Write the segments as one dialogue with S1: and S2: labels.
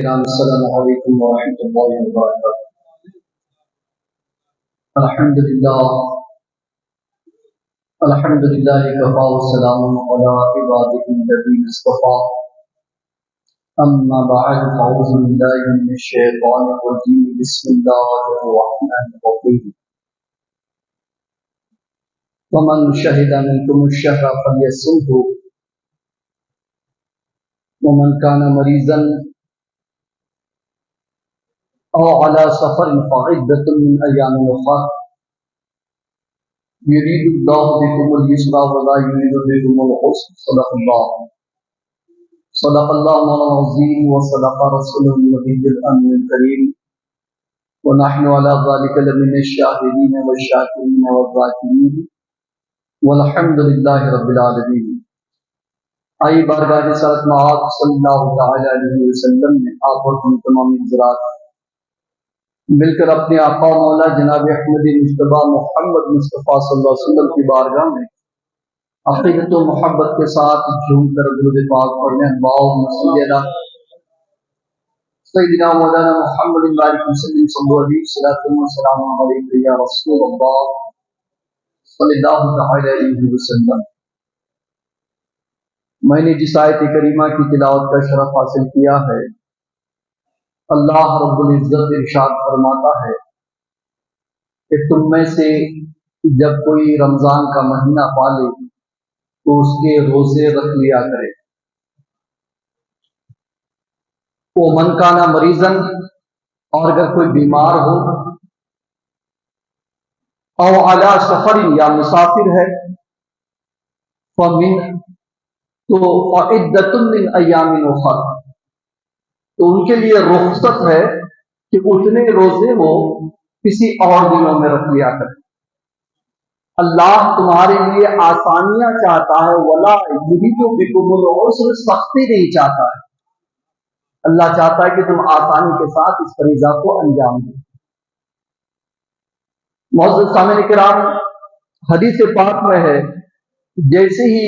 S1: کرام السلام علیکم ورحمۃ اللہ وبرکاتہ۔ الحمد للہ کفا والسلام علی عبادہ الذین اصطفیٰ، اما بعد فاعوذ باللہ من الشیطان الرجیم، بسم اللہ الرحمن الرحیم۔ ومن شہد منکم الشہر فلیصمہ ومن کان مریضا او علی سفر فعدۃ من ایام اخر یرید اللہ بکم الیسر ولا یرید بکم العسر، صدق اللہ مولانا العظیم وصدق رسول النبی الامین الکریم، ونحن علی ذلک لمن الشاہدین والشاکرین والذاکرین والحمد للہ رب العالمین۔ آئی بارگاہ رسالت معاذ صلی اللہ تعالی علیہ وسلم نے آپ اور ہم تمام حضرات مل کر اپنے آقا مولا جناب احمد مجتبیٰ محمد مصطفیٰ صلی اللہ علیہ وسلم کی بارگاہ میں عقیدت و محبت کے ساتھ جھوم کر درود پاک پڑھنے اللہم صلی علی سیدنا مولانا محمد بارک وسلم صلی اللہ علیہ وسلم السلام علیکم یا رسول اللہ صلی اللہ تعالی علیہ وسلم۔ میں نے جس آیت کریمہ کی تلاوت کا شرف حاصل کیا ہے، اللہ رب العزت ارشاد فرماتا ہے کہ تم میں سے جب کوئی رمضان کا مہینہ پالے تو اس کے روزے رکھ لیا کرے۔ وہ من کانا مریضن، اور اگر کوئی بیمار ہو، او علی سفر یا مسافر ہے، فمن تو فعدۃ من ایام اخر، تو ان کے لیے رخصت ہے کہ اتنے روزے وہ کسی اور دنوں میں رکھ لیا کریں۔ اللہ تمہارے لیے آسانیاں چاہتا ہے، ولا یرید بکم العسر، سختی نہیں چاہتا ہے۔ اللہ چاہتا ہے کہ تم آسانی کے ساتھ اس فریضہ کو انجام دو۔ معزز سامعین کرام، حدیث پاک میں ہے جیسے ہی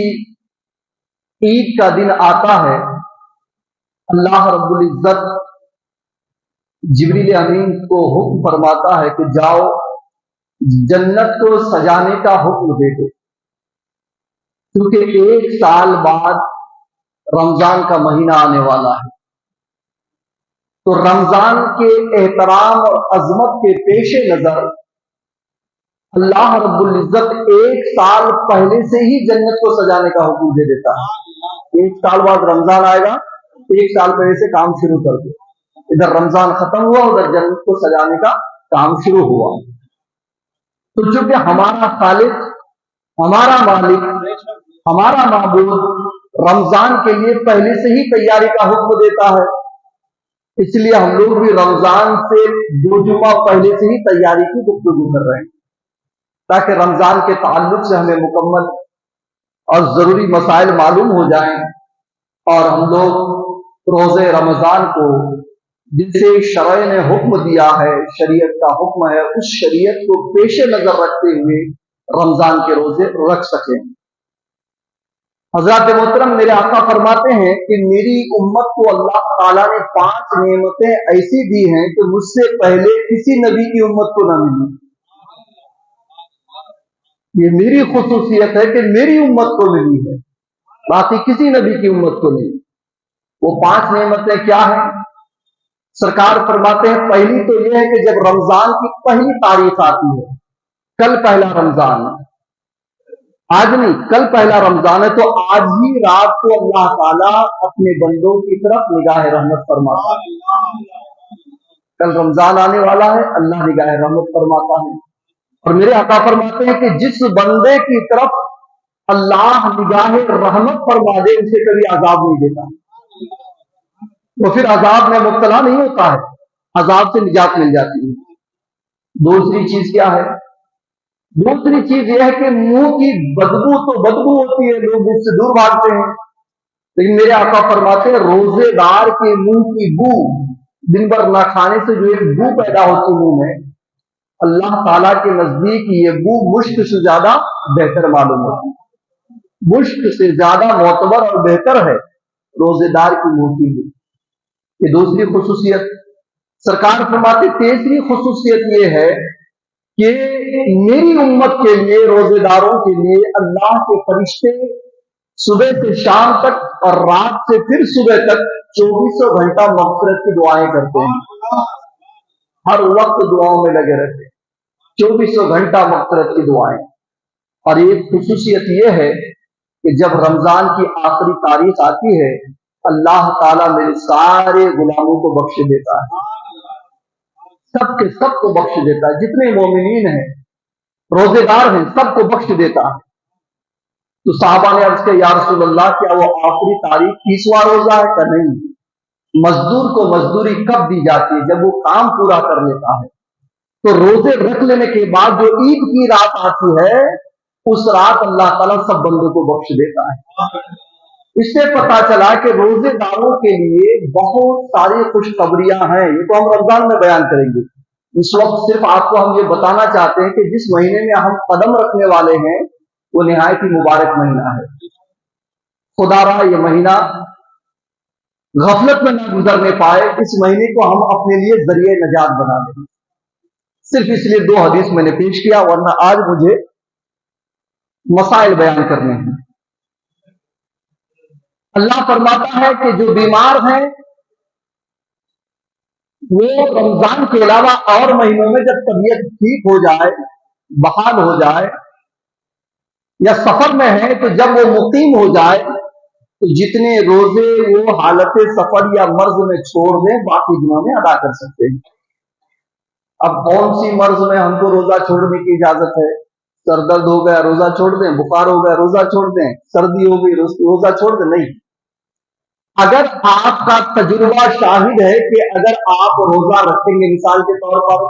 S1: عید کا دن آتا ہے، اللہ رب العزت جبریل امین کو حکم فرماتا ہے کہ جاؤ جنت کو سجانے کا حکم دے دو، کیونکہ 1 سال بعد رمضان کا مہینہ آنے والا ہے۔ تو رمضان کے احترام اور عظمت کے پیش نظر اللہ رب العزت 1 سال پہلے سے ہی جنت کو سجانے کا حکم دے دیتا ہے۔ 1 سال بعد رمضان آئے گا، 1 سال پہلے سے کام شروع کر دو۔ ادھر رمضان ختم ہوا، ادھر جنت کو سجانے کا کام شروع ہوا۔ تو چونکہ ہمارا خالق، ہمارا مالک، ہمارا معبود رمضان کے لیے پہلے سے ہی تیاری کا حکم دیتا ہے، اس لیے ہم لوگ بھی رمضان سے 2 جمعہ پہلے سے ہی تیاری کی گفتگو کر رہے ہیں، تاکہ رمضان کے تعلق سے ہمیں مکمل اور ضروری مسائل معلوم ہو جائیں، اور ہم لوگ روزے رمضان کو جن سے شرع نے حکم دیا ہے، شریعت کا حکم ہے، اس شریعت کو پیش نظر رکھتے ہوئے رمضان کے روزے رکھ سکیں۔ حضرات محترم، میرے آقا فرماتے ہیں کہ میری امت کو اللہ تعالیٰ نے 5 نعمتیں ایسی دی ہیں کہ مجھ سے پہلے کسی نبی کی امت کو نہ ملی۔ یہ میری خصوصیت ہے کہ میری امت کو ملی ہے، باقی کسی نبی کی امت کو نہیں۔ وہ 5 نعمتیں کیا ہیں؟ سرکار فرماتے ہیں پہلی تو یہ ہے کہ جب رمضان کی پہلی تاریخ آتی ہے، کل پہلا رمضان ہے، آج نہیں، کل پہلا رمضان ہے، تو آج ہی رات کو اللہ تعالیٰ اپنے بندوں کی طرف نگاہ رحمت فرماتا ہے۔ کل رمضان آنے والا ہے، اللہ نگاہ رحمت فرماتا ہے، اور میرے آقا فرماتے ہیں کہ جس بندے کی طرف اللہ نگاہ رحمت فرما دے اسے کبھی عذاب نہیں دیتا، وہ پھر عذاب میں مبتلا نہیں ہوتا ہے، عذاب سے نجات مل جاتی ہے۔ دوسری چیز کیا ہے؟ دوسری چیز یہ ہے کہ منہ کی بدبو تو بدبو ہوتی ہے، لوگ اس سے دور بھاگتے ہیں، لیکن میرے آقا فرماتے ہیں روزے دار کے منہ کی بو، دن بھر نہ کھانے سے جو ایک بو پیدا ہوتی منہ میں، اللہ تعالیٰ کے نزدیک یہ بو مشک سے زیادہ بہتر معلوم ہوتی ہے، مشک سے زیادہ معتبر اور بہتر ہے روزے دار کی منہ کی بو۔ ये दूसरी खुसूसियत। सरकार फरमाते तीसरी खुसूसियत ये है कि मेरी उम्मत के लिए, रोजेदारों के लिए अल्लाह के फरिश्ते सुबह से शाम तक और रात से फिर सुबह तक 24 घंटा मग़फ़िरत की दुआएं करते हैं। हर वक्त दुआओं में लगे रहते हैं, 24 घंटा मग़फ़िरत की दुआएं। और एक खुसूसियत यह है कि जब रमजान की आखिरी तारीख आती है, अल्लाह ताला मेरे सारे गुलामों को बख्श देता है, सबके सबको बख्श देता है। जितने मोमिनीन हैं, रोजेदार हैं, सबको बख्श देता है। तो साहबा ने अर्ज किया, या रसूल अल्लाह, क्या वो आखिरी तारीख 30वां रोजा है? क्या नहीं। मजदूर को मजदूरी कब दी जाती है? जब वो काम पूरा कर लेता है। तो रोजे रख लेने के बाद जो ईद की रात आती है, उस रात अल्लाह ताला सब बंदों को बख्श देता है। इससे पता चला कि रोजेदारों के लिए बहुत सारी खुशखबरियां हैं। ये तो हम रमजान में बयान करेंगे। इस वक्त सिर्फ आपको हम ये बताना चाहते हैं कि जिस महीने में हम कदम रखने वाले हैं वो निहायत ही मुबारक महीना है। खुदारा ये महीना गफलत में न गुजरने पाए, इस महीने को हम अपने लिए जरिए नजात बना लें। सिर्फ इसलिए 2 हदीस मैंने पेश किया, वरना आज मुझे मसाइल बयान करने हैं। अल्लाह फरमाता है कि जो बीमार हैं वो रमजान के अलावा और महीनों में जब तबीयत ठीक हो जाए, बहाल हो जाए, या सफर में है तो जब वो मुकीम हो जाए तो जितने रोजे वो हालत सफर या मर्ज में छोड़ दें, बाकी दिनों में अदा कर सकते हैं। अब कौन सी मर्ज में हमको रोजा छोड़ने की इजाजत है? सर दर्द हो गया रोजा छोड़ दें, बुखार हो गया रोजा छोड़ दें, सर्दी हो गई रोजा छोड़ दें? नहीं। अगर आपका तजुर्बा शाहिद है कि अगर आप रोजा रखेंगे, मिसाल के तौर पर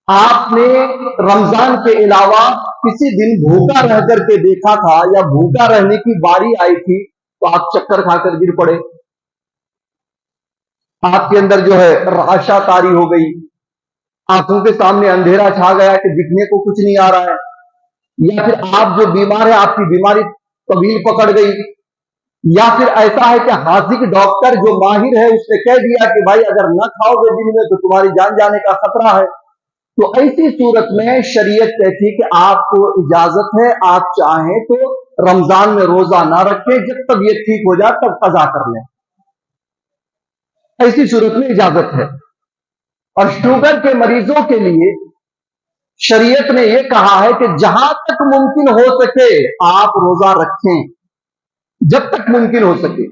S1: आपने रमजान के अलावा किसी दिन भूखा रह करके देखा था या भूखा रहने की बारी आई थी, तो आप चक्कर खाकर गिर पड़े, आपके अंदर जो है राशा तारी हो गई, आंखों के सामने अंधेरा छा गया कि दिखने को कुछ नहीं आ रहा है, या फिर आप जो बीमार है आपकी बीमारी तवील पकड़ गई, या फिर ऐसा है कि हाजिक डॉक्टर जो माहिर है उसने कह दिया कि भाई अगर न खाओगे दिन में तो तुम्हारी जान जाने का खतरा है। तो ऐसी सूरत में शरीयत कहती कि आपको इजाजत है, आप चाहें तो रमजान में रोजा ना रखें, जब तबीयत ठीक हो जाए तब कजा कर लें। ऐसी सूरत में इजाजत है। और शुगर के मरीजों के लिए शरीयत ने यह कहा है कि जहां तक मुमकिन हो सके आप रोजा रखें, जब तक मुमकिन हो सके।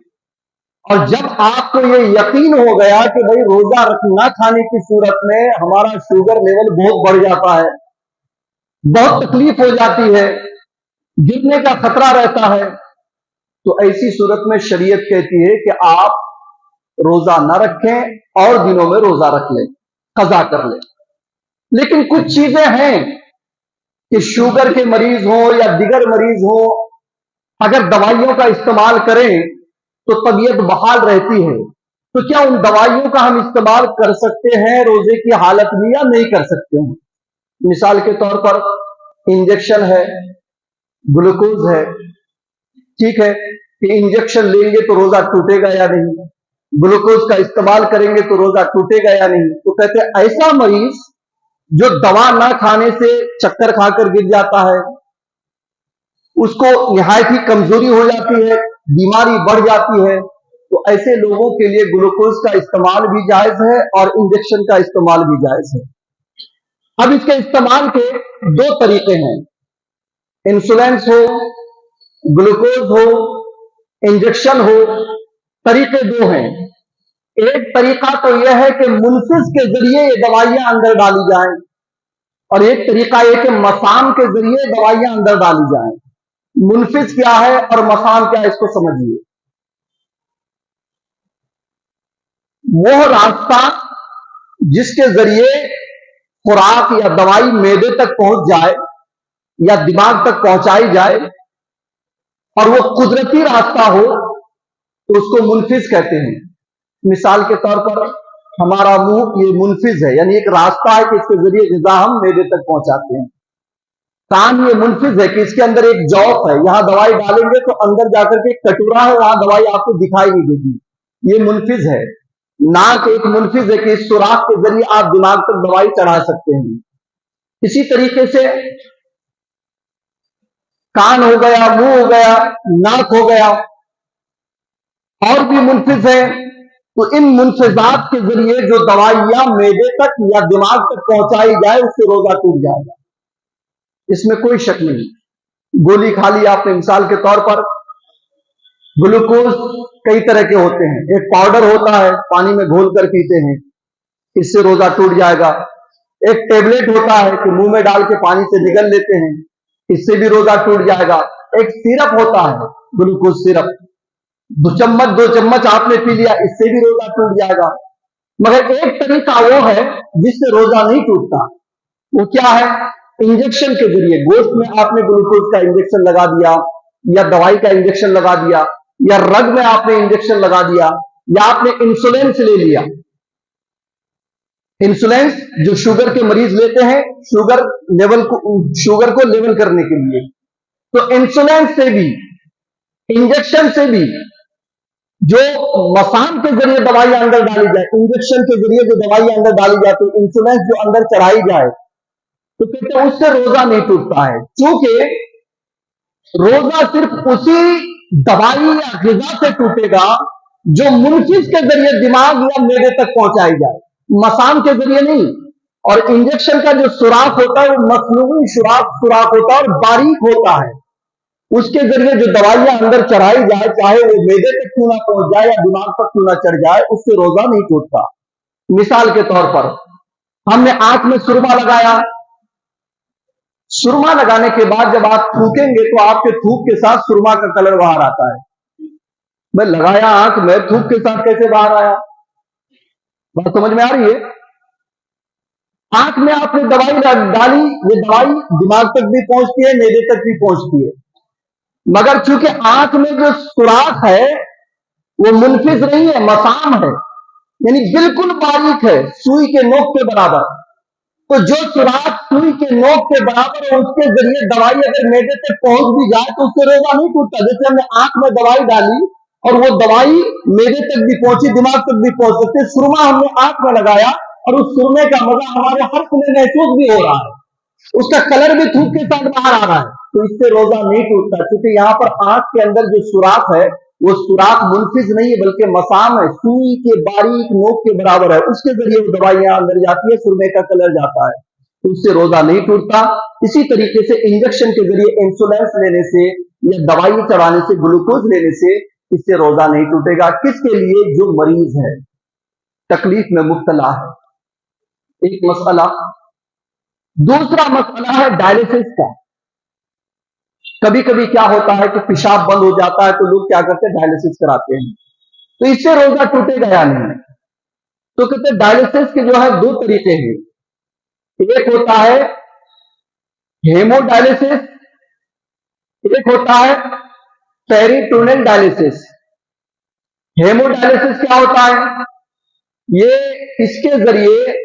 S1: और जब आपको ये यकीन हो गया कि भाई रोजा ना खाने की सूरत में हमारा शुगर लेवल बहुत बढ़ जाता है, बहुत तकलीफ हो जाती है, गिरने का खतरा रहता है, तो ऐसी सूरत में शरीयत कहती है कि आप रोजा ना रखें और दिनों में रोजा रख लें, कजा कर लें। लेकिन कुछ चीजें हैं कि शुगर के मरीज हो या दिगर मरीज हो, अगर दवाइयों का इस्तेमाल करें तो तबीयत बहाल रहती है, तो क्या उन दवाइयों का हम इस्तेमाल कर सकते हैं रोजे की हालत में या नहीं कर सकते हैं? मिसाल के तौर पर इंजेक्शन है, ग्लूकोज है, ठीक है कि इंजेक्शन लेंगे तो रोजा टूटेगा या नहीं, ग्लूकोज का इस्तेमाल करेंगे तो रोजा टूटेगा या नहीं। तो कहते हैं ऐसा मरीज जो दवा ना खाने से चक्कर खाकर गिर जाता है, उसको निहायत ही कमजोरी हो जाती है, बीमारी बढ़ जाती है, तो ऐसे लोगों के लिए ग्लूकोज का इस्तेमाल भी जायज है और इंजेक्शन का इस्तेमाल भी जायज है। अब इसके इस्तेमाल के 2 तरीके हैं, इंसुलेंस हो, ग्लूकोज हो, इंजेक्शन हो, तरीके 2 हैं। एक तरीका तो यह है कि मुनफिज के जरिए ये दवाइयां अंदर डाली जाएं, और एक तरीका यह कि मसाम के जरिए दवाइयां अंदर डाली जाएं। मुनफिज क्या है और मसाम क्या है, इसको समझिए। वो रास्ता जिसके जरिए खुराक या दवाई मैदे तक पहुंच जाए या दिमाग तक पहुंचाई जाए और वो कुदरती रास्ता हो तो उसको मुनफिज कहते हैं। मिसाल के तौर पर हमारा मुंह ये मुनफिज है, यानी एक रास्ता है कि इसके जरिए ग़िज़ा हम मैदे तक पहुंचाते हैं। कान ये मुनफिज है कि इसके अंदर एक जौफ है, यहां दवाई डालेंगे तो अंदर जाकर के कटोरा है, वहां दवाई आपको दिखाई नहीं देगी। یہ मुनफिज है। नाक एक मुनफिज है कि इस सुराख के जरिए आप दिमाग तक दवाई चढ़ा सकते हैं। इसी तरीके से कान हो गया, मुंह हो गया, नाक हो गया, और भी मुनफिज है। तो इन मुनफिजात के जरिए जो दवाइयां मैदे तक या दिमाग तक पहुंचाई जाए उससे रोजा टूट जाएगा, इसमें कोई शक नहीं। गोली खा ली आपने, मिसाल के तौर पर ग्लूकोज कई तरह के होते हैं, एक पाउडर होता है पानी में घोल कर पीते हैं, इससे रोजा टूट जाएगा। एक टेबलेट होता है कि मुंह में डाल के पानी से निगल लेते हैं, इससे भी रोजा टूट जाएगा। एक सिरप होता है ग्लूकोज सिरप, 2 चम्मच आपने पी लिया, इससे भी रोजा टूट जाएगा। मगर एक तरीका वो है जिससे रोजा नहीं टूटता, वो क्या है? इंजेक्शन के जरिए गोश्त में आपने ग्लूकोज का इंजेक्शन लगा दिया, या दवाई का इंजेक्शन लगा दिया, या रग में आपने इंजेक्शन लगा दिया, या आपने इंसुलिन ले लिया। इंसुलिन जो शुगर के मरीज लेते हैं शुगर को लेवल करने के लिए, तो इंसुलिन से भी, इंजेक्शन से भी, जो मसान के जरिए दवाई अंदर डाली जाए, इंजेक्शन के जरिए जो दवाई अंदर डाली जाती है, इंसुलिन जो अंदर चढ़ाई जाए, तो कहते हैं उससे रोजा नहीं टूटता है। क्योंकि रोजा सिर्फ उसी दवाई या ग़िज़ा से टूटेगा जो मुनफिज के जरिए दिमाग या मैदे तक पहुंचाई जाए, मसान के जरिए नहीं। और इंजेक्शन का जो सुराख होता है वो मसनूई सुराख होता है और बारीक होता है, उसके जरिए जो दवाइयां अंदर चढ़ाई जाए, चाहे वो मैदे तक क्यों ना पहुंच जाए या दिमाग तक क्यों ना चढ़ जाए, उससे रोजा नहीं टूटता। मिसाल के तौर पर हमने आंख में सुरमा लगाया, सुरमा लगाने के बाद जब आप थूकेंगे तो आपके थूक के साथ सुरमा का कलर बाहर आता है। मैं लगाया आंख में, थूक के साथ कैसे बाहर आया? बात समझ में आ रही है? आंख में आपने दवाई डाली, ये दवाई दिमाग तक भी पहुंचती है, मैदे तक भी पहुंचती है, मगर चूंकि आंख में जो सुराख है वो मुनफिज नहीं है, मसाम है, यानी बिल्कुल बारीक है, सुई के नोक के बराबर। तो जो सुराख सुई के नोक के बराबर है, उसके जरिए दवाई अगर मैदे तक पहुंच भी जाए तो उससे रोजा नहीं टूटता। जैसे हमने आंख में दवाई डाली और वो दवाई मैदे तक भी पहुंची, दिमाग तक भी पहुंच सकती है। सुरमा हमने आंख में लगाया और उस सुरमे का मजा हमारे हर में महसूस भी हो रहा है, उसका कलर भी थूक के साथ बाहर आ रहा है, तो इससे रोजा नहीं टूटता। क्योंकि यहां पर आंख के अंदर जो सुराख है वो सुराख मुनफिज नहीं है बल्कि मसाम है, सुई के बारीक नोक के बराबर है, उसके जरिए वो दवाइयां अंदर जाती है, सुरमे का कलर जाता है, तो उससे रोजा नहीं टूटता। इसी तरीके से इंजेक्शन के जरिए इंसुलिन लेने से या दवाई चढ़ाने से, ग्लूकोज लेने से, इससे रोजा नहीं टूटेगा। किसके लिए? जो मरीज है, तकलीफ में मुब्तला है, एक मसला। दूसरा मसला है डायलिसिस का। कभी कभी क्या होता है कि पेशाब बंद हो जाता है तो लोग क्या करते हैं? डायलिसिस कराते हैं, तो इससे रोजा टूटेगा या नहीं? तो कहते हैं डायलिसिस के जो है 2 तरीके हैं। एक होता है हेमोडायलिसिस, एक होता है पेरिटोनियल डायलिसिस। हेमोडायलिसिस क्या होता है? ये इसके जरिए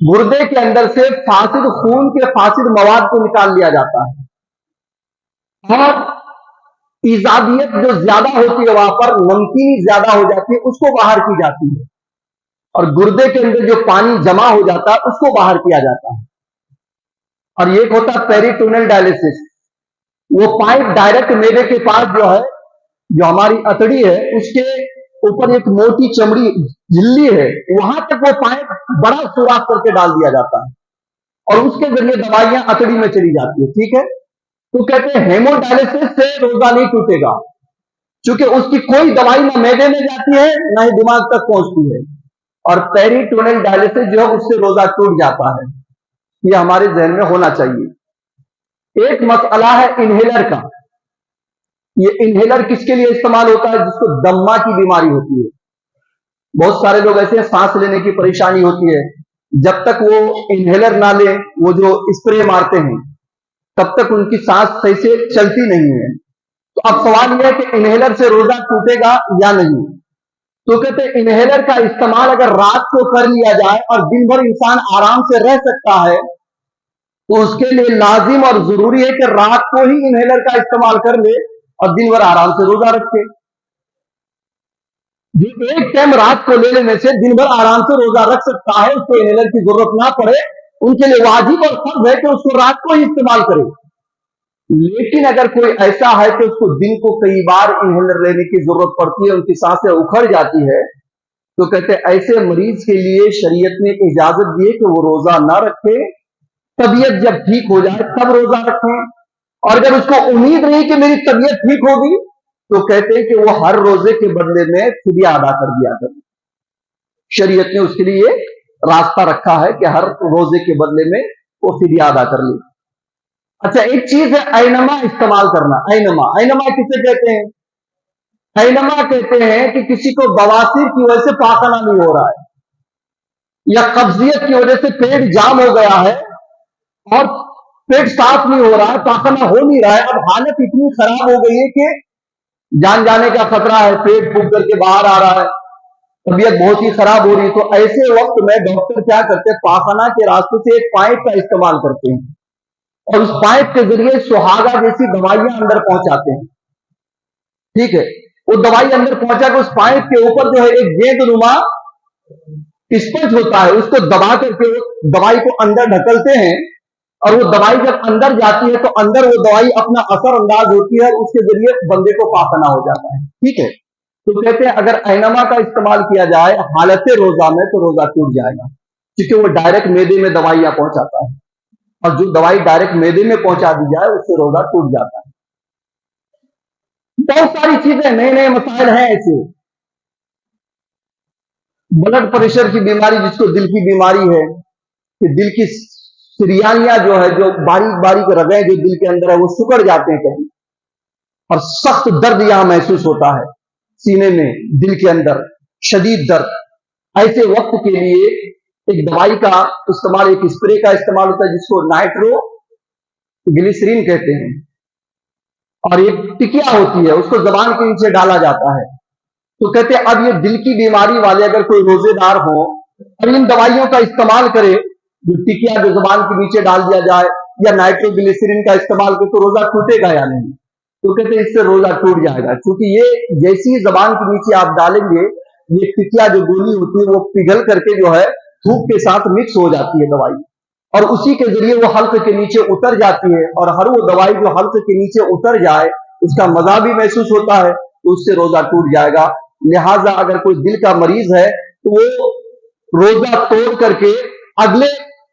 S1: गुर्दे के अंदर से फासिद खून के फासिद मवाद को निकाल लिया जाता है, और तेजाबियत जो ज्यादा होती है, वहां पर नमकीनी ज्यादा हो जाती है, उसको बाहर की जाती है, और गुर्दे के अंदर जो पानी जमा हो जाता है उसको बाहर किया जाता है। और एक होता है पेरिटोनियल डायलिसिस, वो पाइप डायरेक्ट मैदे के पास जो है, जो हमारी अतड़ी है उसके ऊपर एक मोटी चमड़ी झिल्ली है, वहां तक वो पाइप बड़ा सुराख करके डाल दिया जाता है, और उसके जरिए दवाइयां अतड़ी में चली जाती है। ठीक है, तो कहते हैं हेमोडायलिसिस से रोजा नहीं टूटेगा, क्योंकि उसकी कोई दवाई ना मैदे में जाती है ना ही दिमाग तक पहुंचती है। और पेरिटोनियल डायलिसिस जो है उससे रोजा टूट जाता है। ये हमारे जहन में होना चाहिए। एक मसला है इनहेलर का। ये इनहेलर किसके लिए इस्तेमाल होता है? जिसको दम्मा की बीमारी होती है। बहुत सारे लोग ऐसे सांस लेने की परेशानी होती है, जब तक वो इनहेलर ना ले, वो जो स्प्रे मारते हैं, तब तक उनकी सांस सही से चलती नहीं है। तो अब सवाल यह है कि इनहेलर से रोजा टूटेगा या नहीं? तो कहते हैं इनहेलर का इस्तेमाल अगर रात को कर लिया जाए और दिन भर इंसान आराम से रह सकता है, तो उसके लिए लाजिम और जरूरी है कि रात को ही इनहेलर का इस्तेमाल कर ले और दिन भर आराम से रोजा रखे। जो एक टाइम रात को ले लेने से दिन भर आराम से रोजा रख सकता है, उसको इनहेलर की जरूरत ना पड़े, उनके लिए वाजिब और फर्ज है कि उसको रात को ही इस्तेमाल करे। लेकिन अगर कोई ऐसा है कि उसको दिन को कई बार इनहेलर लेने की जरूरत पड़ती है, उनकी सांसें उखड़ जाती है, तो कहते हैं ऐसे मरीज के लिए शरीयत ने इजाजत दी है कि वो रोजा ना रखे, तबीयत जब ठीक हो जाए तब रोजा रखें। और अगर उसको उम्मीद नहीं कि मेरी तबीयत ठीक होगी, तो कहते हैं कि वो हर रोजे के बदले में फिदिया अदा कर दिया करे। शरीयत ने उसके लिए रास्ता रखा है कि हर रोजे के बदले में वो फिदिया अदा कर ले। अच्छा, एक चीज है ऐनमा इस्तेमाल करना। ऐनमा, ऐनमा किसे कहते हैं? ऐनमा कहते हैं कि किसी को बवासीर की वजह से पाखना नहीं हो रहा है, या कब्जियत की वजह से पेट जाम हो गया है और पेट साफ नहीं हो रहा है, पाखना हो नहीं रहा है, अब हालत इतनी खराब हो गई है कि जान जाने का खतरा है, पेट फूक करके बाहर आ रहा है, तबीयत बहुत ही खराब हो रही है, तो ऐसे वक्त में डॉक्टर क्या करते हैं, पाखना के रास्ते से एक पाइप का इस्तेमाल करते हैं और उस पाइप के जरिए सुहागा जैसी दवाइयां अंदर पहुंचाते हैं। ठीक है, वो दवाई अंदर पहुंचा के उस पाइप के ऊपर जो है एक गेंदनुमा स्पंज होता है, उसको दबा करके वो दवाई को अंदर ढकलते हैं, और वो दवाई जब अंदर जाती है तो अंदर वो दवाई अपना असर अंदाज होती है, उसके जरिए बंदे को पाखना हो जाता है। ठीक है, तो कहते हैं अगर ऐनमा का इस्तेमाल किया जाए हालत रोजा में तो रोजा टूट जाएगा, क्योंकि वो डायरेक्ट मैदे में दवाइयां पहुंचाता है, और जो दवाई डायरेक्ट मैदे में पहुंचा दी जाए उससे रोजा टूट जाता है। बहुत सारी चीजें, नए नए मसाइल हैं ऐसे। ब्लड प्रेशर की बीमारी, जिसको दिल की बीमारी है, कि दिल की सिरियानियां जो है, जो बारीक बारीक रगें जो दिल के अंदर है, वो सिकुड़ जाते हैं कभी, और सख्त दर्द यहां महसूस होता है सीने में, दिल के अंदर शदीद दर्द। ऐसे वक्त के लिए एक दवाई का इस्तेमाल, एक स्प्रे का इस्तेमाल होता है जिसको नाइट्रो ग्लिसरीन कहते हैं, और एक टिकिया होती है, उसको जबान के नीचे डाला जाता है। तो कहते हैं अब ये दिल की बीमारी वाले अगर कोई रोजेदार हो और इन दवाइयों का इस्तेमाल करे, जो टिकिया जो जबान के नीचे डाल दिया जाए या नाइट्रोग्लिसरीन का इस्तेमाल करे, तो रोजा टूटेगा या नहीं? तो कहते हैं इससे रोजा टूट जाएगा, क्योंकि ये जैसी ही जबान के नीचे आप डालेंगे, ये टिकिया जो गोली होती है वो पिघल करके जो है धूप के साथ मिक्स हो जाती है दवाई, और उसी के जरिए वो हल्क के नीचे उतर जाती है, और हर वो दवाई जो हल्क के नीचे उतर जाए उसका मजा भी महसूस होता है, तो उससे रोजा टूट जाएगा। लिहाजा अगर कोई दिल का मरीज है तो वो रोजा तोड़ करके अगले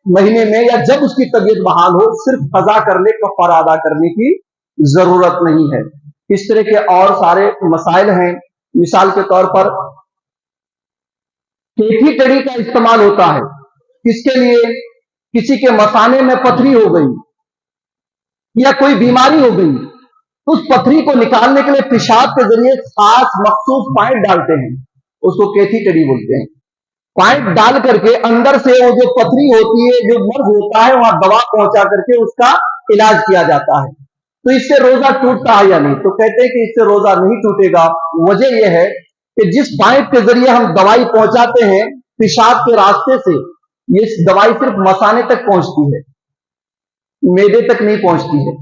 S1: महीने में या जब उसकी तबीयत बहाल हो सिर्फ कजा कर ले, कफारा अदा करने की जरूरत नहीं है। इस तरह के और सारे मसाइल हैं। मिसाल के तौर पर केठी टड़ी का इस्तेमाल होता है, किसके लिए? किसी के मसाने में पथरी हो गई या कोई बीमारी हो गई, उस पथरी को निकालने के लिए पेशाब के जरिए खास मखसूस पाइप डालते हैं, उसको केथी टड़ी बोलते हैं। पाइप डाल करके अंदर से वो जो पथरी होती है, जो मर्ज होता है, वहां दवा पहुंचा करके उसका इलाज किया जाता है। तो इससे रोजा टूटता है या नहीं? तो कहते हैं कि इससे रोजा नहीं टूटेगा। वजह यह है कि जिस पाइप के जरिए हम दवाई पहुंचाते हैं पेशाब के रास्ते से, ये दवाई सिर्फ मसाने तक पहुंचती है, मैदे तक नहीं पहुंचती है,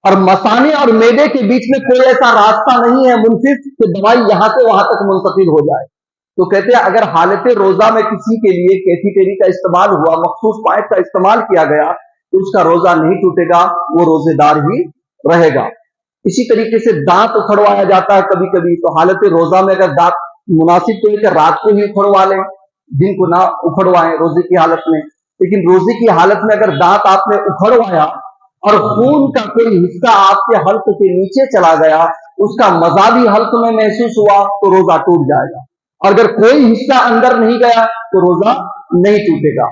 S1: और मसाने और मैदे के बीच में कोई ऐसा रास्ता नहीं है मुनफिज कि दवाई यहां से वहां तक मुंतकिल हो जाए। तो कहते हैं अगर हालत रोजा में किसी के लिए कैथीटेरी का इस्तेमाल हुआ, मखसूस पाइप का इस्तेमाल किया गया, तो उसका रोजा नहीं टूटेगा, वो रोजेदार ही रहेगा। इसी तरीके से दांत उखड़वाया जाता है कभी कभी, तो हालत रोजा में अगर दांत मुनासिब तो है कि रात को ही उखड़वा लें, दिन को ना उखड़वाएं रोजे की हालत में। लेकिन रोजे की हालत में अगर दांत आपने उखड़वाया और खून का कोई हिस्सा आपके हल्क के नीचे चला गया, उसका मजा भी हल्क में महसूस हुआ, तो रोजा टूट जाएगा। और अगर कोई हिस्सा अंदर नहीं गया तो रोजा नहीं टूटेगा।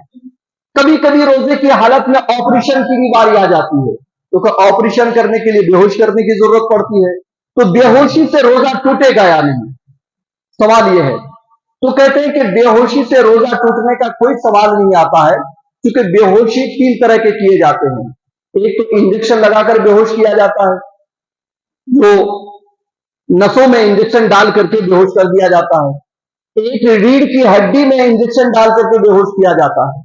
S1: कभी कभी रोजे की हालत में ऑपरेशन की भी बारी आ जाती है, तो ऑपरेशन करने के लिए बेहोश करने की जरूरत पड़ती है, तो बेहोशी से रोजा टूटेगा या नहीं, सवाल यह है। तो कहते हैं कि बेहोशी से रोजा टूटने का कोई सवाल नहीं आता है, क्योंकि बेहोशी 3 तरह के किए जाते हैं। एक तो इंजेक्शन लगाकर बेहोश किया जाता है, जो नसों में इंजेक्शन डाल करके बेहोश कर दिया जाता है। एक रीढ़ की हड्डी में इंजेक्शन डाल करके बेहोश किया जाता है,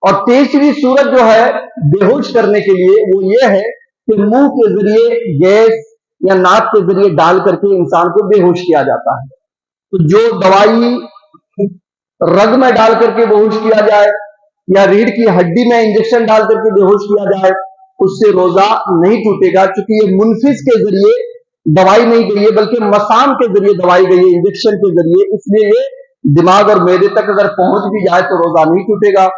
S1: और तीसरी सूरत जो है बेहोश करने के लिए वो ये है कि मुंह के जरिए गैस या नाक के जरिए डाल करके इंसान को बेहोश किया जाता है। तो जो दवाई रग में डाल करके बेहोश किया जाए या रीढ़ की हड्डी में इंजेक्शन डाल करके बेहोश किया जाए, उससे रोजा नहीं टूटेगा, क्योंकि ये मुनफिस के जरिए दवाई नहीं गई है, बल्कि मसाम के जरिए दवाई गई है, इंजेक्शन के जरिए, इसलिए ये दिमाग और मैदे तक अगर पहुंच भी जाए तो रोजा नहीं टूटेगा।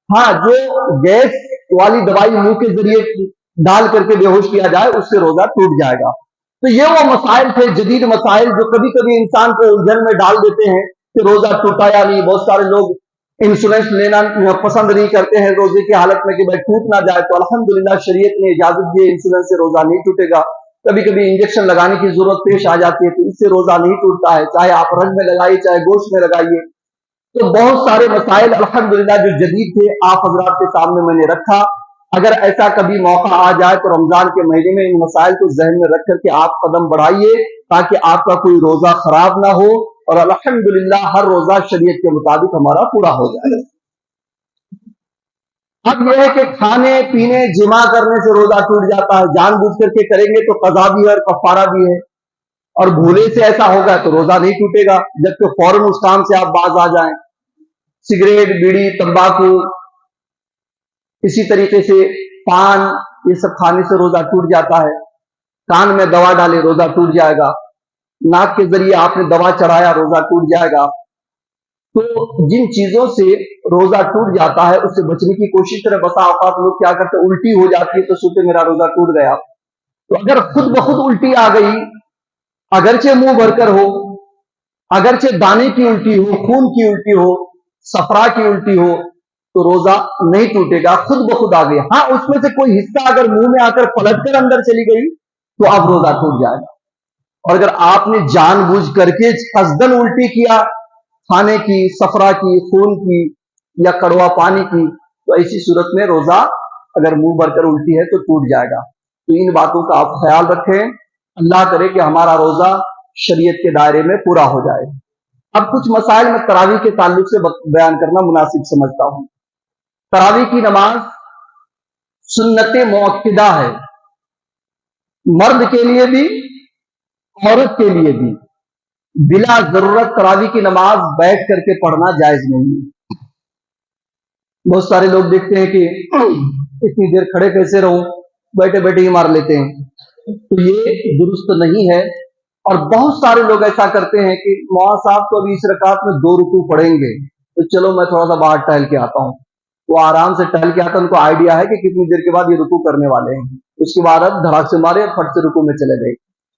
S1: हाँ, जो गैस वाली दवाई मुंह के जरिए डाल करके बेहोश किया जाए, उससे रोजा टूट जाएगा। तो ये वो मसाइल थे, जदीद मसाइल, जो कभी कभी इंसान को उलझन में डाल देते हैं कि रोजा टूटा या नहीं। बहुत सारे लोग इंश्योरेंस लेना पसंद नहीं करते हैं रोजे की हालत में कि भाई टूट ना जाए, तो अल्हम्दुलिल्लाह शरीयत ने इजाजत दी है, इंश्योरेंस से रोजा नहीं टूटेगा। कभी कभी इंजेक्शन लगाने की जरूरत पेश आ जाती है, तो इससे रोजा नहीं टूटता है, चाहे आप रग में लगाइए चाहे गोश्त में लगाइए। तो बहुत सारे मसाइल अल्हम्दुलिल्लाह जो जदीद थे आप हजरात के सामने मैंने रखा। अगर ऐसा कभी मौका आ जाए तो रमजान के महीने में इन मसाइल को जहन में रख करके आप कदम बढ़ाइए, ताकि आपका कोई रोजा खराब ना हो और अल्हम्दुलिल्लाह हर रोजा शरीयत के मुताबिक हमारा पूरा हो जाए। अब यह है कि खाने पीने जिमा करने से रोजा टूट जाता है, जानबूझ करके करेंगे तो कज़ा भी है और कफारा भी है, और भूले से ऐसा होगा तो रोजा नहीं टूटेगा, जबकि फौरन उस काम से आप बाज आ जाएं। सिगरेट, बीड़ी, तंबाकू, इसी तरीके से पान, ये सब खाने से रोजा टूट जाता है। कान में दवा डाले रोजा टूट जाएगा, नाक के जरिए आपने दवा चढ़ाया रोजा टूट जाएगा। तो जिन चीजों से रोजा टूट जाता है उससे बचने की कोशिश करें। बसा औकात लोग क्या करते हैं, उल्टी हो जाती है तो सोचते मेरा रोजा टूट गया। तो अगर खुद ब खुद उल्टी आ गई, अगरचे मुंह भरकर हो, अगरचे दाने की उल्टी हो, खून की उल्टी हो, सफरा की उल्टी हो, तो रोजा नहीं टूटेगा, खुद ब खुद आ गई। हाँ, उसमें से कोई हिस्सा अगर मुंह में आकर पलटकर अंदर चली गई तो अब रोजा टूट जाएगा। और अगर आपने जानबूझ करके कसदन उल्टी किया, खाने की, सफरा की, खून की या कड़वा पानी की, तो ऐसी सूरत में रोजा अगर मुंह भरकर उल्टी है तो टूट जाएगा। तो इन बातों का आप ख्याल रखें। अल्लाह करे कि हमारा रोजा शरीयत के दायरे में पूरा हो जाए। अब कुछ मसाइल में तरावी के ताल्लुक से बयान करना मुनासिब समझता हूं। तरावी की नमाज सुन्नत मुअक्किदा है, मर्द के लिए भी औरत के लिए भी। बिला जरूरत तरावी की नमाज बैठ करके पढ़ना जायज नहीं है। बहुत सारे लोग देखते हैं कि इतनी देर खड़े कैसे रहूं, बैठे बैठे ही मार लेते हैं, तो ये दुरुस्त नहीं है। और बहुत सारे लोग ऐसा करते हैं कि मौला साहब तो अभी इस रकात में 2 रुकू पढ़ेंगे, तो चलो मैं थोड़ा सा बाहर टहल के आता हूं। वो आराम से टहल के आता, उनको आइडिया है कि कितनी देर के बाद ये रुकू करने वाले हैं, उसके बाद अब धड़ाक से मारे और फट से रुकू में चले गए।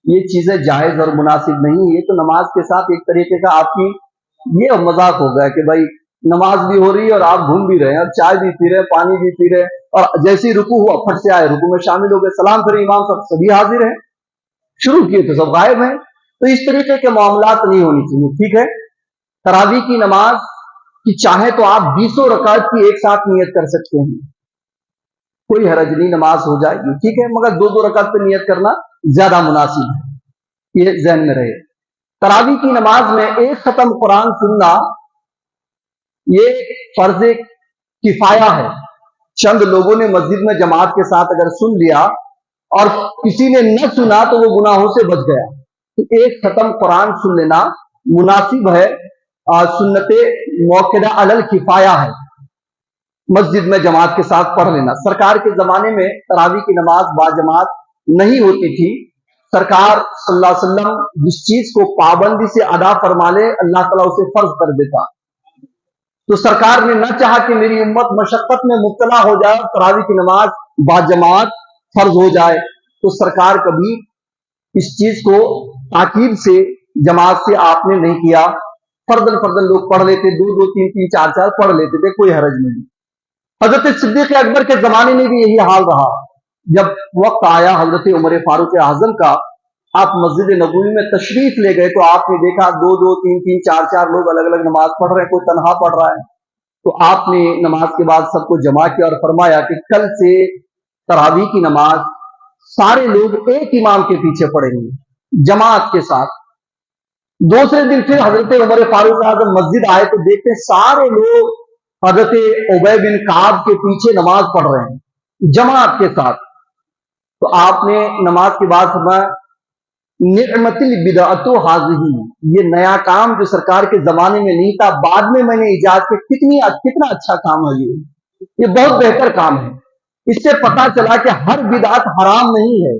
S1: ये चीजें जायज और मुनासिब नहीं है। तो नमाज के साथ एक तरीके का आपकी ये मजाक हो गया कि भाई नमाज भी हो रही है और आप घूम भी रहे हैं और चाय भी पी रहे हैं, पानी भी पी रहे हैं, और जैसे ही रुकू हुआ फट से आए, रुकू में शामिल हो गए, सलाम फिर इमाम सब सभी हाजिर हैं, शुरू किए तो सब गायब हैं। तो इस तरीके के मामलात नहीं होनी चाहिए। ठीक है, तरावी की नमाज की चाहे तो आप 20 रकात की एक साथ नियत कर सकते हैं, कोई हरज नहीं, नमाज हो जाएगी। ठीक है, मगर 2-2 रकात पे नियत करना ज्यादा मुनासिब है, ये ज़हन में रहे। तरावी की नमाज में एक खत्म कुरान सुनना ये फर्ज किफाया है। चंद लोगों ने मस्जिद में जमात के साथ अगर सुन लिया और किसी ने न सुना तो वो गुनाहों से बच गया। तो एक खत्म कुरान सुन लेना मुनासिब है, सुन्नते मौक़िदा अलल किफाया है, मस्जिद में जमात के साथ पढ़ लेना। सरकार के जमाने में तरावी की नमाज बाजमात नहीं होती थी। सरकार सल्लल्लाहु अलैहि वसल्लम जिस चीज को पाबंदी से अदा फरमा ले, अल्लाह ताला उसे फर्ज कर देता। तो सरकार ने न चाहा कि मेरी उम्मत मशक्कत में मुब्तला हो जाए और तरावी की नमाज बाजमात फर्ज हो जाए, तो सरकार कभी इस चीज को ताकीद से जमात से आपने नहीं किया। फर्दन फर्दन लोग पढ़ लेते, 2-2, 3-3, 4-4 पढ़ लेते थे, कोई हरज नहीं। हजरत सिद्दीक अकबर के जमाने में भी यही हाल रहा। जब वक्त आया हजरत उमर फारूक आजम का, आप मस्जिद नबवी में तशरीफ ले गए, तो आपने देखा 2-2, 3-3, 4-4 लोग अलग अलग नमाज पढ़ रहे हैं, कोई तनहा पढ़ रहा है। तो आपने नमाज के बाद सबको जमा किया और फरमाया कि कल से तरावी की नमाज सारे लोग एक इमाम के पीछे पढ़ेंगे जमात के साथ। दूसरे दिन फिर हजरत उमर फारूक आजम मस्जिद आए तो देखते सारे लोग हजरत उबय बिन काब के पीछे नमाज पढ़ रहे हैं जमात के साथ। तो आपने नमाज के बाद फरमाया, निअमतिल बिदअतु हाज़िही, ये नया काम जो सरकार के जमाने में नहीं था, बाद में मैंने इजाद किया, कितना अच्छा काम है ये बहुत बेहतर काम है। इससे पता चला कि हर बिदअत हराम नहीं है।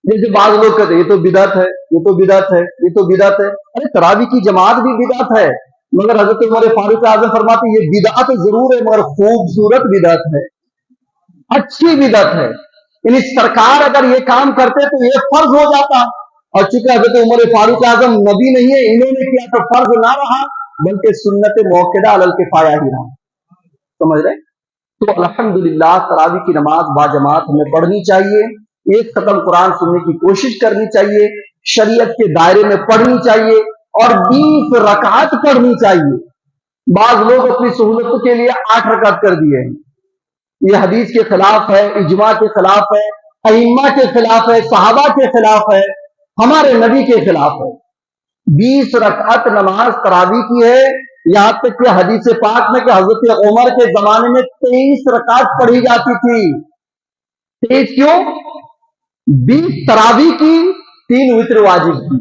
S1: जैसे बाद लोग कहते हैं ये तो बिदअत है, ये तो बिदअत है, ये तो बिदअत है। अरे तरावी की जमात भी बिदअत है, मगर हजरत उमर फारूक आजम फरमाते ये बिदअत जरूर है मगर खूबसूरत बिदअत है, अच्छी बिदअत है। यानी सरकार अगर ये काम करते तो ये फर्ज हो जाता, और चूंकि हजरत उमर फारूक आजम नबी नहीं है, इन्होंने किया तो फर्ज ना रहा बल्कि सुन्नत मौक़िदा अलल किफ़ाया ही रहा। समझ रहे? तो अल्हम्दुलिल्लाह तरावी की नमाज बाजमात हमें पढ़नी चाहिए, एक खत्म कुरान सुनने की कोशिश करनी चाहिए, शरीयत के दायरे में पढ़नी चाहिए और 20 रकात पढ़नी चाहिए। बाज लोग अपनी सहूलत के लिए 8 रकात कर दिए हैं। ये हदीस के खिलाफ है, इजमा के खिलाफ है, अइम्मा के खिलाफ है, सहाबा के खिलाफ है, हमारे नबी के खिलाफ है। 20 रकात नमाज तरावी की है। यहां तक कि हदीस पाक में कि हजरत उमर के जमाने में 23 रकात पढ़ी जाती थी। 23 क्यों? 20 तरावी की, 3 वित्र वाजिब की।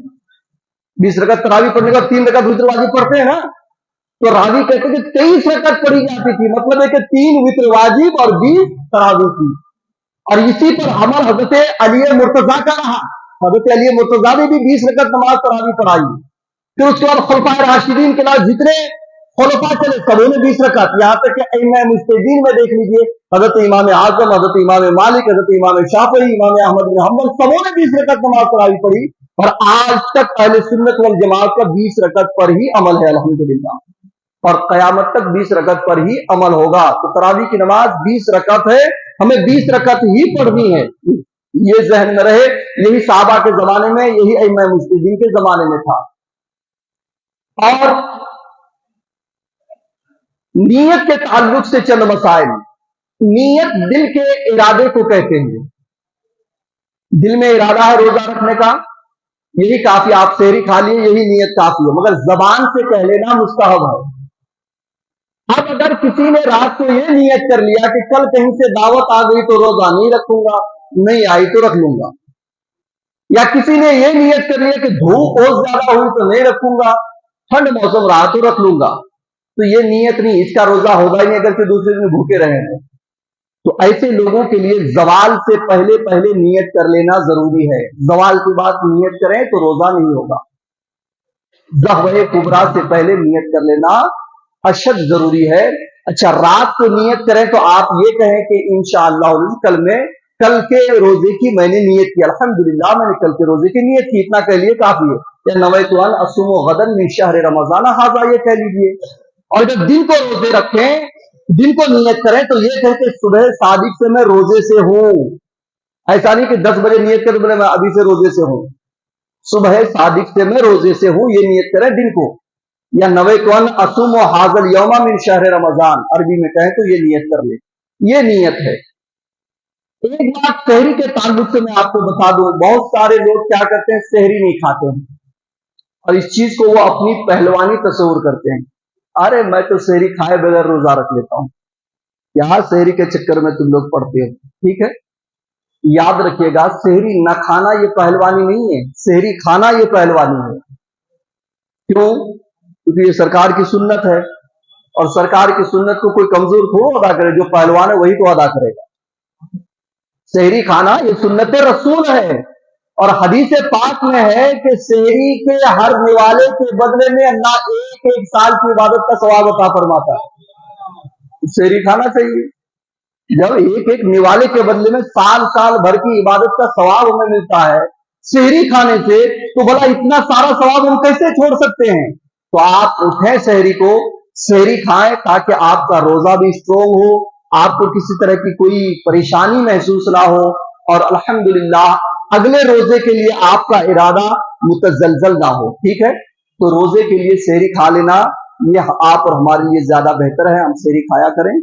S1: 20 रकात तरावी पढ़ने का 3 रकात वित्र वाजिब पढ़ते हैं ना, तो रावी कहते कि 23 रकात पढ़ी जाती थी, मतलब है कि 3 वित्र वाजिब और 20 तरावी की। और इसी पर अमल हजरत अली मुर्तजा का रहा। हजरत अली मुर्तजा ने भी 20 रकात नमाज तरावी पढ़ाई। फिर उसके बाद खुलफाए राशिदीन के बाद जितने खुलफा चले सबों ने 20 रकात, यहां तक कि अइम्मा मुज्तहिदीन में देख लीजिए, हजरत इमाम आजम, हजरत इमाम मालिक, हजरत इमाम शाफी, इमाम अहमद बिन हंबल, सबों ने 20 रकात नमाज तरावी पढ़ी। और आज तक अहले सुन्नत वल जमात का 20 रकात पर ही अमल है अल्हम्दुलिल्लाह, और कयामत तक 20 रकात पर ही अमल होगा। तो तरावी की नमाज 20 रकात है, हमें 20 रकात ही पढ़नी है, ये जहन में रहे। यही साहबा के जमाने में, यही अइम्मा मुज्तहिदीन के जमाने में था। और नीयत के ताल्लुक से चंद मसाइल। नीयत दिल के इरादे को कहते हैं। दिल में इरादा है रोजा रखने का, यही काफी, आप सेहरी खा लिए यही नीयत काफी है, मगर जबान से कह लेना मुस्तहब है। अब अगर किसी ने रात को यह नीयत कर लिया कि कल कहीं से दावत आ गई तो रोजा नहीं रखूंगा, नहीं आई तो रख लूंगा, या किसी ने यह नीयत कर लिया कि धूप बहुत ज्यादा हुई तो नहीं रखूंगा, ठंड मौसम रहा तो रख लूंगा, तो ये नीयत नहीं, इसका रोजा होगा ही नहीं अगर फिर दूसरे दिन भूखे रहेंगे। तो ऐसे लोगों के लिए जवाल से पहले पहले नीयत कर लेना जरूरी है। जवाल की बात नीयत करें तो रोजा नहीं होगा। ज़हवे कुबरा से पहले नीयत कर लेना अशद जरूरी है। अच्छा, रात को नीयत करें तो आप ये कहें कि इंशाअल्लाह कल के रोजे की मैंने नीयत की, अल्हम्दुलिल्लाह मैंने कल के रोजे की नीयत की, इतना कह लिए काफी है। या नवैतु अन असुमु गदन मिन शहर रमजान हाज़ा, ये कह लीजिए। और जब दिन को रोजे रखें, दिन को नियत करें तो ये कहें कि सुबह सादिक से मैं रोजे से हूं। ऐसा नहीं कि 10 बजे नियत करें बोले मैं अभी से रोजे से हूं, सुबह सादिक से मैं रोजे से हूं, ये नियत करें दिन को। या नवैतु अन असुमु हाज़ल यौमा मिन शहर रमजान, अरबी में कहें तो ये नियत कर ले, ये नियत है। एक बात सहरी के ताल्लुक से मैं आपको बता दूं, बहुत सारे लोग क्या करते हैं, सहरी नहीं खाते हैं और इस चीज को वो अपनी पहलवानी तस्वुर करते हैं। अरे मैं तो सहरी खाए बगैर रोजा रख लेता हूं। यहां सहरी के चक्कर में तुम लोग पड़ते हो, ठीक है। याद रखिएगा, सहरी न खाना ये पहलवानी नहीं है, सहरी खाना ये पहलवानी है। क्यों? क्योंकि ये सरकार की सुन्नत है, और सरकार की सुन्नत को कोई कमजोर थोड़ा अदा करे, जो पहलवान है वही तो अदा करेगा। सहरी खाना ये सुन्नत रसूल है, और हदीस पाक में है कि सहरी के हर निवाले के बदले में अल्लाह एक एक साल की इबादत का सवाब अता फरमाता है। सहरी खाना चाहिए। जब एक एक निवाले के बदले में साल साल भर की इबादत का सवाब हमें मिलता है सहरी खाने से, तो भला इतना सारा सवाब हम कैसे छोड़ सकते हैं? तो आप उठें सहरी को, सहरी खाएं ताकि आपका रोजा भी स्ट्रोंग हो, आपको किसी तरह की कोई परेशानी महसूस ना हो, और अल्हम्दुलिल्लाह अगले रोजे के लिए आपका इरादा मुतजलजल ना हो। ठीक है, तो रोजे के लिए सहरी खा लेना ये आप और हमारे लिए ज्यादा बेहतर है, हम सहरी खाया करें।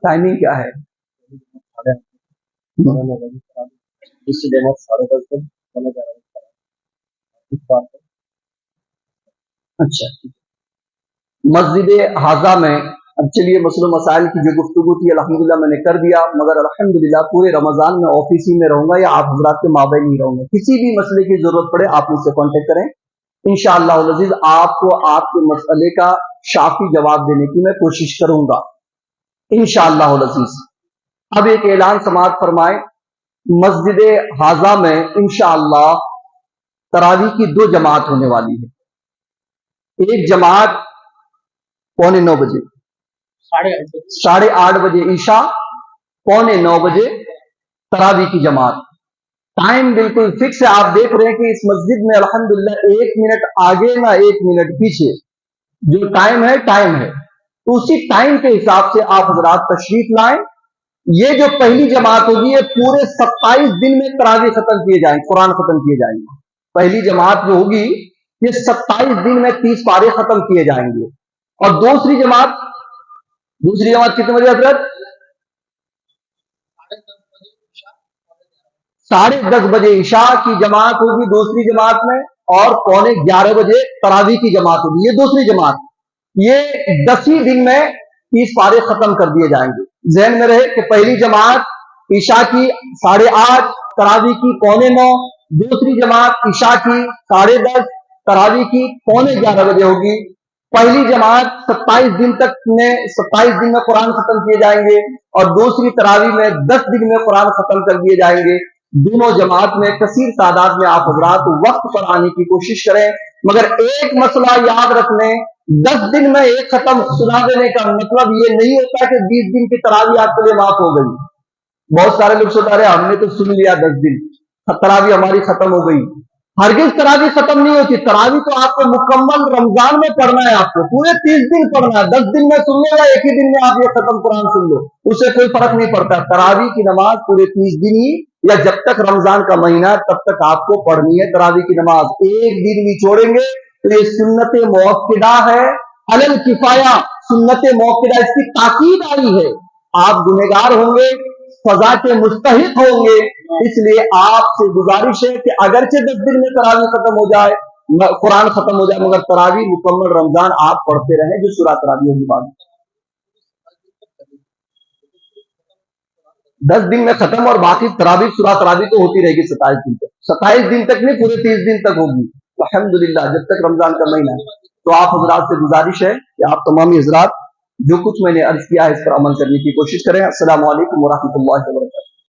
S1: टाइमिंग क्या है? अच्छा, मस्जिद हाजा में اب چلیے مسئلہ مسائل کی جو گفتگو تھی الحمدللہ میں نے کر دیا، مگر الحمدللہ پورے رمضان میں آفس ہی میں رہوں گا یا آپ حضرات کے مابین ہی رہوں گا. کسی بھی مسئلے کی ضرورت پڑے آپ مجھ سے کانٹیکٹ کریں، انشاءاللہ العزیز آپ کو آپ کے مسئلے کا شافی جواب دینے کی میں کوشش کروں گا انشاءاللہ العزیز. اب ایک اعلان سماعت فرمائیں. مسجد حاضہ میں انشاءاللہ تراویح کی 2 جماعت ہونے والی ہے. ایک جماعت 8:45 بجے، 8:30 بجے عشاء، 8:45 بجے تراویح کی جماعت. ٹائم بالکل فکس ہے. آپ دیکھ رہے ہیں کہ اس مسجد میں الحمدللہ 1 منٹ آگے نہ 1 منٹ پیچھے، جو ٹائم ہے ٹائم ہے. تو اسی ٹائم کے حساب سے آپ حضرات تشریف لائیں. یہ جو پہلی جماعت ہوگی یہ پورے 27 دن میں تراویح ختم کیے جائیں گے، قرآن ختم کیے جائیں گے. پہلی جماعت جو ہوگی یہ 27 دن میں 30 پارے ختم کیے جائیں گے. اور دوسری جماعت کتنے بجے حضرت؟ 10:30 بجے عشاء کی جماعت ہوگی دوسری جماعت میں، اور 11:15 بجے تراویح کی جماعت ہوگی. یہ دوسری جماعت، یہ 10 ہی دن میں 30 پارے ختم کر دیے جائیں گے. ذہن میں رہے کہ پہلی جماعت عشاء کی 8:30، تراویح کی 9:15، دوسری جماعت عشاء کی 10:30، تراویح کی 11:15 بجے ہوگی. پہلی جماعت 27 دن میں قرآن ختم کیے جائیں گے، اور دوسری تراویح میں 10 دن میں قرآن ختم کر دیے جائیں گے. دونوں جماعت میں کثیر تعداد میں آپ حضرات وقت پر آنے کی کوشش کریں. مگر ایک مسئلہ یاد رکھ لیں، 10 دن میں ایک ختم سنا دینے کا مطلب یہ نہیں ہوتا کہ 20 دن کی تراویح آپ کے لیے معاف ہو گئی. بہت سارے لوگ سوچ رہے ہم نے تو سن لیا 10 دن تراویح ہماری ختم ہو گئی. ہرگز تراویح ختم نہیں ہوتی. تراویح تو آپ کو مکمل رمضان میں پڑھنا ہے، آپ کو پورے 30 دن پڑھنا ہے. 10 دن میں سن لو یا ایک ہی دن میں آپ یہ ختم قرآن سن لو، اس سے کوئی فرق نہیں پڑتا. تراویح کی نماز پورے 30 دن ہی یا جب تک رمضان کا مہینہ ہے تب تک آپ کو پڑھنی ہے تراویح کی نماز. ایک دن بھی چھوڑیں گے تو یہ سنت موقدہ ہے، علی الکفایہ سنت موقدہ، اس کی تاکید آئی ہے. آپ گنہگار ہوں گے، سزا کے مستحق ہوں گے. اس لیے آپ سے گزارش ہے کہ اگرچہ 10 دن میں تراویح ختم ہو جائے، قرآن ختم ہو جائے، مگر تراویح مکمل رمضان آپ پڑھتے رہیں جو سورہ تراویح ہوگی. بعد 10 دن میں ختم، اور باقی تراویح سورہ تراویح تو ہوتی رہے گی 27 دن تک. 27 دن تک نہیں، پورے 30 دن تک ہوگی الحمدللہ جب تک رمضان کا مہینہ ہے. تو آپ حضرات سے گزارش ہے کہ آپ تمامی حضرات جو کچھ میں نے عرض کیا ہے اس پر عمل کرنے کی کوشش کریں. السلام علیکم ورحمۃ اللہ وبرکاتہ.